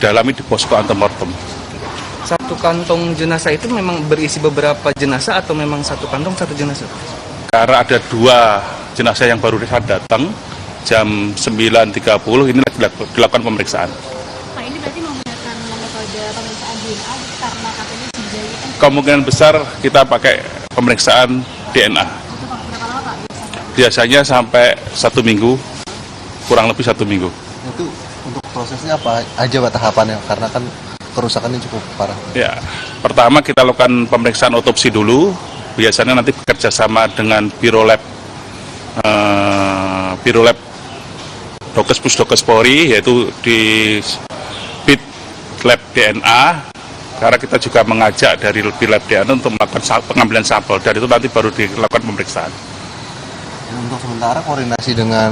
didalami di posko antemortem. Satu kantong jenazah itu memang berisi beberapa jenazah atau memang satu kantong satu jenazah? Karena ada 2 jenazah yang baru datang jam 9.30 ini lagi dilakukan pemeriksaan. Pak, ini berarti menggunakan metode pemeriksaan DNA karena katanya dijahit kan? Kemungkinan besar kita pakai pemeriksaan DNA. Itu berapa lama Pak biasanya? Biasanya sampai 1 minggu, kurang lebih 1 minggu. Itu untuk prosesnya apa aja Pak tahapannya? Karena kan kerusakannya cukup parah. Ya, pertama kita lakukan pemeriksaan otopsi dulu. Biasanya nanti bekerja sama dengan Biro Lab Dokes Pusdokes Polri, yaitu di Bid Lab DNA. Karena kita juga mengajak dari Lab DNA untuk melakukan pengambilan sampel, dan itu nanti baru dilakukan pemeriksaan. Untuk sementara koordinasi dengan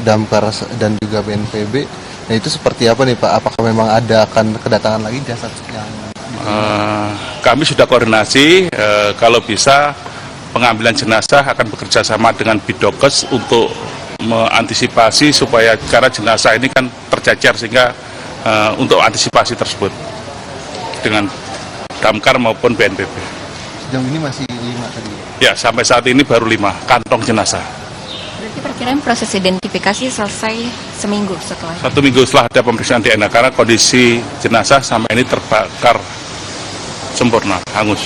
Damkar dan juga BNPB, nah itu seperti apa nih Pak? Apakah memang akan kedatangan lagi jasad yang kami sudah koordinasi, kalau bisa pengambilan jenazah akan bekerja sama dengan Bidokes untuk mengantisipasi supaya karena jenazah ini kan tercecer, sehingga untuk antisipasi tersebut dengan Damkar maupun BNPB. Sejauh ini masih 5 tadi? Ya, sampai saat ini baru 5 kantong jenazah. Berarti perkiraan proses identifikasi selesai seminggu setelah? 1 minggu setelah ada pemeriksaan DNA, karena kondisi jenazah sama ini terbakar sempurna, hangus.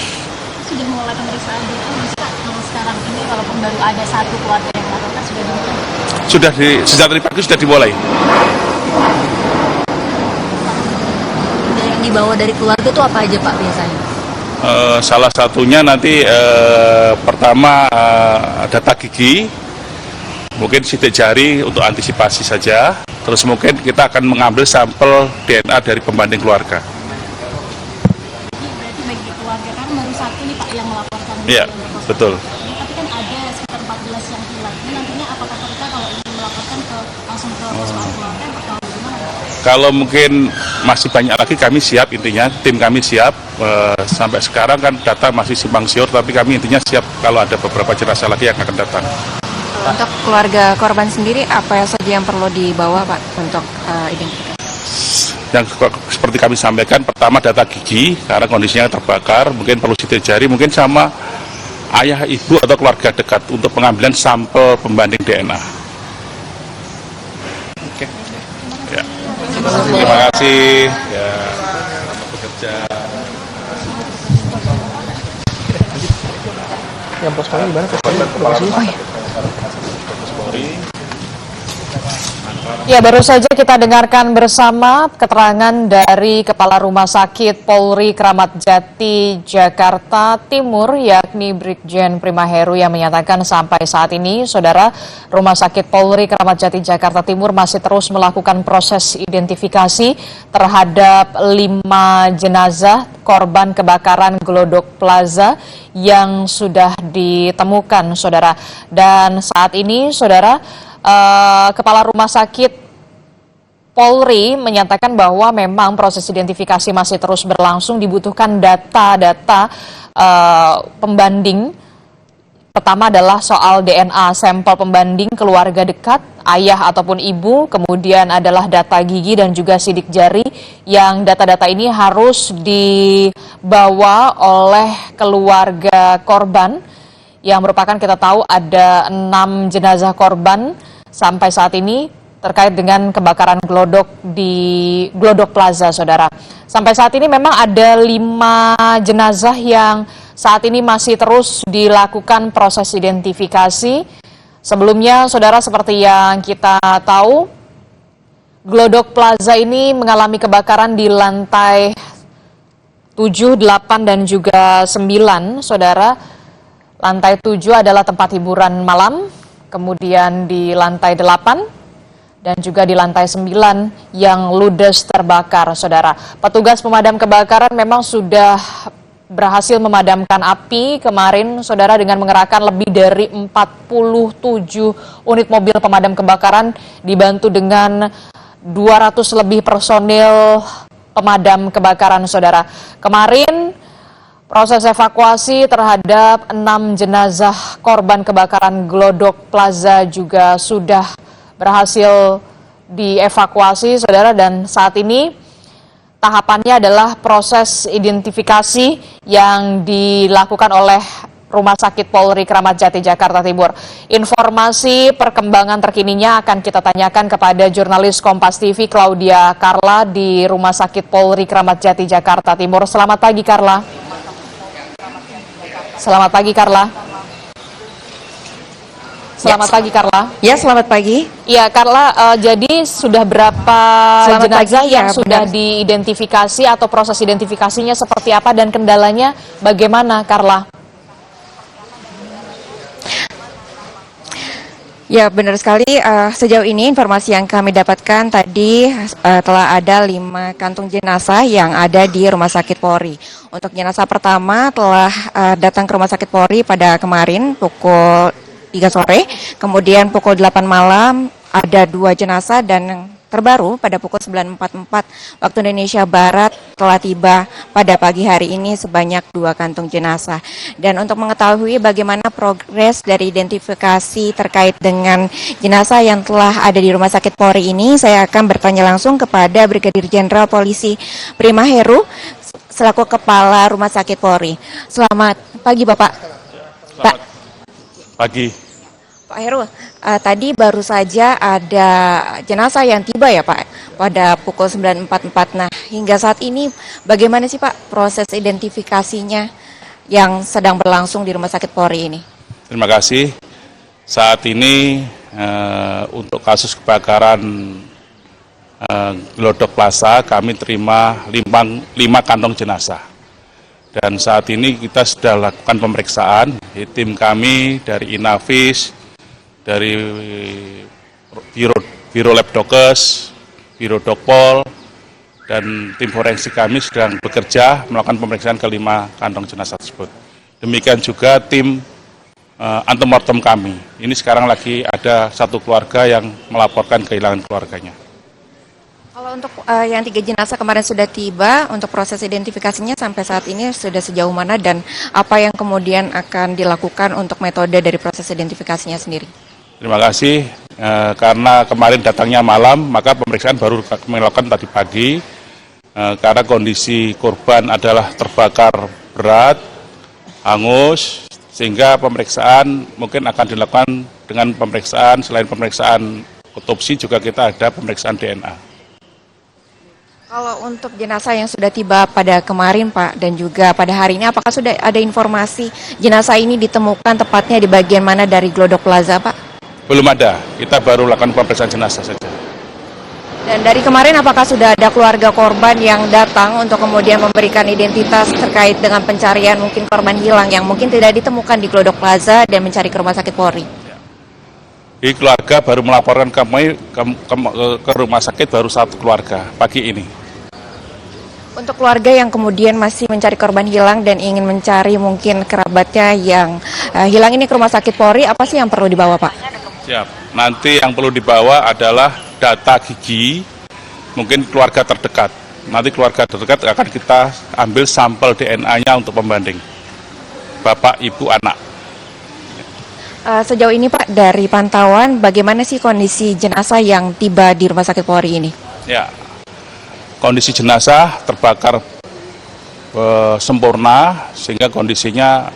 Sudah mulai pemeriksaan DNA bisa kalau sekarang ini walaupun baru ada 1 keluarga yang melakukan sudah dimulai? Sudah sejak tadi pagi sudah dimulai. Yang dibawa dari keluarga itu apa aja Pak biasanya? Salah satunya nanti pertama data gigi, mungkin sidik jari untuk antisipasi saja. Terus mungkin kita akan mengambil sampel DNA dari pembanding keluarga. Berarti bagi keluarga kan baru 1 nih Pak yang melaporkan. Iya, betul. Tapi kan ada sekitar 14 yang hilang. Ini nantinya apakah kita kalau ingin melaporkan langsung ke posko keluarga atau gimana? Kalau mungkin masih banyak lagi, kami siap, intinya tim kami siap. Sampai sekarang kan data masih simpang siur, tapi kami intinya siap kalau ada beberapa jenazah lagi yang akan datang. Untuk keluarga korban sendiri, apa saja yang perlu dibawa Pak untuk identifikasi? Yang seperti kami sampaikan, pertama data gigi, karena kondisinya terbakar, mungkin perlu sidik jari, mungkin sama ayah, ibu, atau keluarga dekat untuk pengambilan sampel pembanding DNA. Oke. Ya. Terima kasih. Ya, bekerja. Yang poskonya gimana? Poskonya? Ya, baru saja kita dengarkan bersama keterangan dari Kepala Rumah Sakit Polri Kramat Jati Jakarta Timur, yakni Brigjen Prima Heru, yang menyatakan sampai saat ini, Saudara, Rumah Sakit Polri Kramat Jati Jakarta Timur masih terus melakukan proses identifikasi terhadap 5 jenazah korban kebakaran Glodok Plaza yang sudah ditemukan, Saudara. Dan saat ini, Saudara, Kepala Rumah Sakit Polri menyatakan bahwa memang proses identifikasi masih terus berlangsung, dibutuhkan data-data pembanding. Pertama adalah soal DNA, sampel pembanding keluarga dekat, ayah ataupun ibu, kemudian adalah data gigi dan juga sidik jari, yang data-data ini harus dibawa oleh keluarga korban, yang merupakan, kita tahu ada 6 jenazah korban sampai saat ini terkait dengan kebakaran Glodok di Glodok Plaza, Saudara. Sampai saat ini memang ada 5 jenazah yang saat ini masih terus dilakukan proses identifikasi. Sebelumnya, Saudara, seperti yang kita tahu, Glodok Plaza ini mengalami kebakaran di lantai 7, 8, dan juga 9, Saudara. Lantai 7 adalah tempat hiburan malam, kemudian di lantai 8 dan juga di lantai 9 yang ludes terbakar, Saudara. Petugas pemadam kebakaran memang sudah berhasil memadamkan api kemarin, Saudara, dengan mengerahkan lebih dari 47 unit mobil pemadam kebakaran dibantu dengan 200 lebih personil pemadam kebakaran, Saudara. Kemarin proses evakuasi terhadap 6 jenazah korban kebakaran Glodok Plaza juga sudah berhasil dievakuasi, Saudara, dan saat ini tahapannya adalah proses identifikasi yang dilakukan oleh Rumah Sakit Polri Kramat Jati, Jakarta Timur. Informasi perkembangan terkininya akan kita tanyakan kepada jurnalis Kompas TV Claudia Carla di Rumah Sakit Polri Kramat Jati, Jakarta Timur. Selamat pagi, Carla. Selamat pagi, Carla. Selamat pagi, Carla. Ya, selamat pagi. Ya, Carla, jadi sudah berapa jenazah pagi, yang ya, sudah benar. diidentifikasi atau proses identifikasinya seperti apa dan kendalanya bagaimana, Carla? Ya, benar sekali. Sejauh ini informasi yang kami dapatkan tadi telah ada 5 kantung jenazah yang ada di Rumah Sakit Polri. Untuk jenazah pertama telah datang ke Rumah Sakit Polri pada kemarin pukul 3 sore, kemudian pukul 8 malam ada 2 jenazah dan yang terbaru pada pukul 9.44 waktu Indonesia Barat telah tiba pada pagi hari ini sebanyak 2 kantung jenazah. Dan untuk mengetahui bagaimana progres dari identifikasi terkait dengan jenazah yang telah ada di Rumah Sakit Polri ini, saya akan bertanya langsung kepada Brigadir Jenderal Polisi Prima Heru selaku Kepala Rumah Sakit Polri. Selamat pagi, Bapak. Pak. Pagi. Pak Heru, tadi baru saja ada jenazah yang tiba ya Pak pada pukul 9.44. Nah, hingga saat ini bagaimana sih Pak proses identifikasinya yang sedang berlangsung di Rumah Sakit Polri ini? Terima kasih. Saat ini untuk kasus kebakaran Glodok Plaza kami terima 5 kantong jenazah. Dan saat ini kita sudah lakukan pemeriksaan. Tim kami dari Inavis, dari Biro Labdokes, Biro Dokpol, dan tim forensik kami sedang bekerja melakukan pemeriksaan ke 5 kantong jenazah tersebut. Demikian juga tim antemortem kami. Ini sekarang lagi ada 1 keluarga yang melaporkan kehilangan keluarganya. Kalau untuk yang 3 jenazah kemarin sudah tiba, untuk proses identifikasinya sampai saat ini sudah sejauh mana dan apa yang kemudian akan dilakukan untuk metode dari proses identifikasinya sendiri? Terima kasih. Karena kemarin datangnya malam, maka pemeriksaan baru kami lakukan tadi pagi. Karena kondisi korban adalah terbakar berat, hangus, sehingga pemeriksaan mungkin akan dilakukan dengan pemeriksaan, selain pemeriksaan otopsi juga kita ada pemeriksaan DNA. Kalau untuk jenazah yang sudah tiba pada kemarin Pak dan juga pada hari ini, apakah sudah ada informasi jenazah ini ditemukan tepatnya di bagian mana dari Glodok Plaza Pak? Belum ada, kita baru lakukan pemeriksaan jenazah saja. Dan dari kemarin apakah sudah ada keluarga korban yang datang untuk kemudian memberikan identitas terkait dengan pencarian mungkin korban hilang yang mungkin tidak ditemukan di Glodok Plaza dan mencari ke Rumah Sakit Polri? Di keluarga baru melaporkan kami ke rumah sakit baru 1 keluarga pagi ini. Untuk keluarga yang kemudian masih mencari korban hilang dan ingin mencari mungkin kerabatnya yang hilang ini ke Rumah Sakit Polri, apa sih yang perlu dibawa Pak? Siap. Nanti yang perlu dibawa adalah data gigi, mungkin keluarga terdekat. Nanti keluarga terdekat akan kita ambil sampel DNA-nya untuk pembanding. Bapak, Ibu, anak. Sejauh ini Pak, dari pantauan bagaimana sih kondisi jenazah yang tiba di Rumah Sakit Polri ini? Ya, kondisi jenazah terbakar sempurna sehingga kondisinya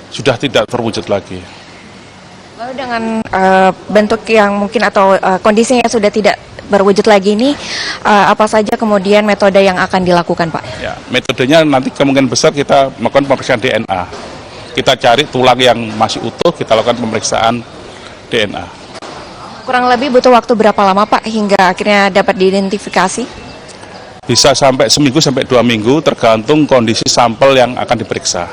sudah tidak terwujud lagi. Lalu dengan bentuk yang mungkin atau kondisi yang sudah tidak berwujud lagi ini, apa saja kemudian metode yang akan dilakukan Pak? Ya, metodenya nanti kemungkinan besar kita melakukan pemeriksaan DNA. Kita cari tulang yang masih utuh, kita lakukan pemeriksaan DNA. Kurang lebih butuh waktu berapa lama Pak hingga akhirnya dapat diidentifikasi? Bisa sampai seminggu sampai 2 minggu tergantung kondisi sampel yang akan diperiksa.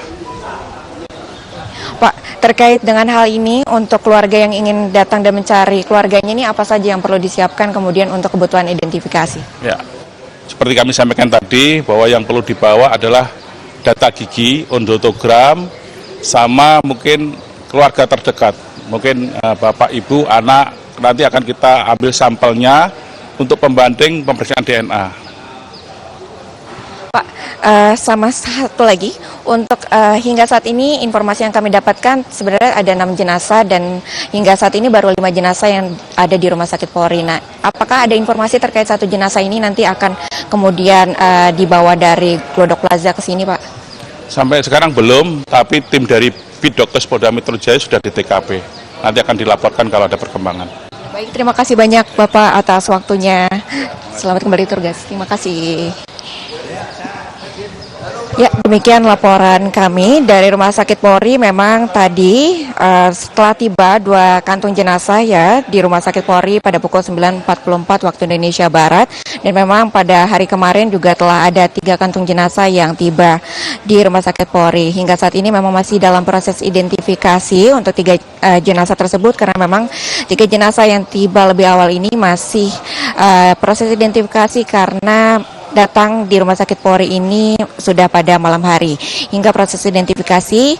Pak, terkait dengan hal ini untuk keluarga yang ingin datang dan mencari keluarganya ini apa saja yang perlu disiapkan kemudian untuk kebutuhan identifikasi? Ya, seperti kami sampaikan tadi bahwa yang perlu dibawa adalah data gigi, ondotogram, sama mungkin keluarga terdekat, mungkin bapak, ibu, anak, nanti akan kita ambil sampelnya untuk pembanding pemeriksaan DNA. Pak, sama satu lagi, untuk hingga saat ini informasi yang kami dapatkan sebenarnya ada 6 jenazah dan hingga saat ini baru 5 jenazah yang ada di Rumah Sakit Polri. Nah, apakah ada informasi terkait 1 jenazah ini nanti akan kemudian dibawa dari Glodok Plaza ke sini, Pak? Sampai sekarang belum, tapi tim dari Bidokes Polda Metro Jaya sudah di TKP. Nanti akan dilaporkan kalau ada perkembangan. Baik, terima kasih banyak Bapak atas waktunya. Selamat kembali tugas. Terima kasih. Ya, demikian laporan kami dari Rumah Sakit Polri. Memang tadi setelah tiba 2 kantung jenazah ya di Rumah Sakit Polri pada pukul 9.44 waktu Indonesia Barat. Dan memang pada hari kemarin juga telah ada 3 kantung jenazah yang tiba di Rumah Sakit Polri. Hingga saat ini memang masih dalam proses identifikasi untuk 3 jenazah tersebut karena memang 3 jenazah yang tiba lebih awal ini masih proses identifikasi karena datang di Rumah Sakit Polri ini sudah pada malam hari. Hingga proses identifikasi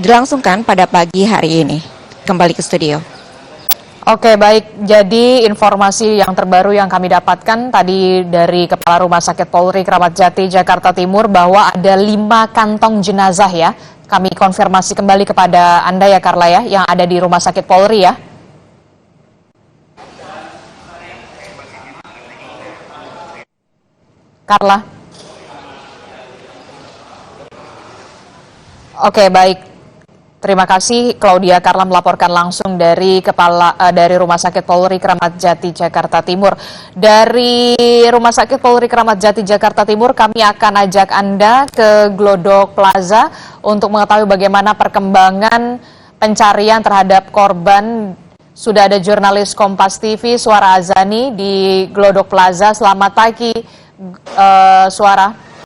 dilangsungkan pada pagi hari ini. Kembali ke studio. Oke, baik. Jadi informasi yang terbaru yang kami dapatkan tadi dari Kepala Rumah Sakit Polri Kramat Jati Jakarta Timur bahwa ada 5 kantong jenazah ya. Kami konfirmasi kembali kepada Anda ya Carla ya, yang ada di Rumah Sakit Polri ya. Carla. Oke, baik. Terima kasih Claudia Carla melaporkan langsung dari dari Rumah Sakit Polri Kramat Jati Jakarta Timur. Dari Rumah Sakit Polri Kramat Jati Jakarta Timur kami akan ajak Anda ke Glodok Plaza untuk mengetahui bagaimana perkembangan pencarian terhadap korban. Sudah ada jurnalis Kompas TV Suara Azani di Glodok Plaza. Selamat pagi Suara.